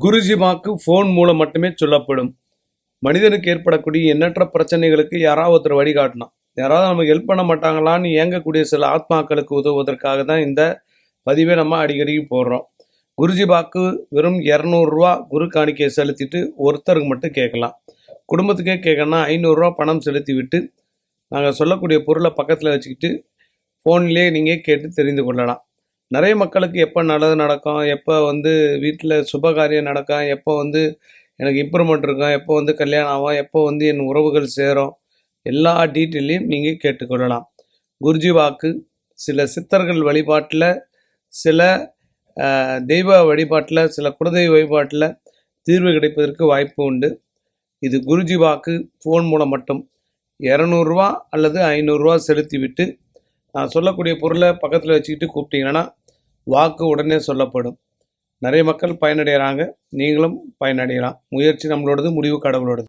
குருஜி வாக்கு ஃபோன் மூலம் மட்டுமே சொல்லப்படும். மனிதனுக்கு ஏற்படக்கூடிய எண்ணற்ற பிரச்சனைகளுக்கு யாராவது ஒருத்தர் வழிகாட்டணும். யாராவது நமக்கு ஹெல்ப் பண்ண மாட்டாங்களான்னு ஏங்கக்கூடிய சில ஆத்மாக்களுக்கு உதவுவதற்காக தான் இந்த பதிவை நம்ம அடிக்கடிக்கு போடுறோம். குருஜி வாக்கு வெறும் 200 ரூபா குரு காணிக்கையை செலுத்திட்டு ஒருத்தருக்கு மட்டும் கேட்கலாம். குடும்பத்துக்கே கேட்கணும்னா 500 ரூபா பணம் செலுத்தி விட்டு நாங்கள் சொல்லக்கூடிய பொருளை பக்கத்தில் வச்சுக்கிட்டு ஃபோன்லேயே நீங்கள் கேட்டு தெரிந்து கொள்ளலாம். நிறைய மக்களுக்கு எப்போ நல்லது நடக்கும், எப்போ வீட்டில் சுபகாரியம் நடக்கும், எப்போ எனக்கு இம்ப்ரூவ்மெண்ட் இருக்கும், எப்போ கல்யாணம் ஆகும், எப்போ என் உறவுகள் சேரும், எல்லா டீட்டெயிலையும் நீங்கள் கேட்டுக்கொள்ளலாம். குருஜி வாக்கு சில சித்தர்கள் வழிபாட்டில், சில தெய்வ வழிபாட்டில், சில குலதெய்வ வழிபாட்டில் தீர்வு கிடைப்பதற்கு வாய்ப்பு உண்டு. இது குருஜி வாக்கு ஃபோன் மூலம் மட்டும் 200 ரூபா அல்லது 500 ரூபா செலுத்திவிட்டு நான் சொல்லக்கூடிய பொருளை பக்கத்தில் வச்சுக்கிட்டு கூப்பிட்டீங்கன்னா வாக்கு உடனே சொல்லப்படும். நிறைய மக்கள் பயனடைகிறாங்க. நீங்களும் பயனடையலாம். முயற்சி நம்மளோடது, முடிவு கடவுளோடது.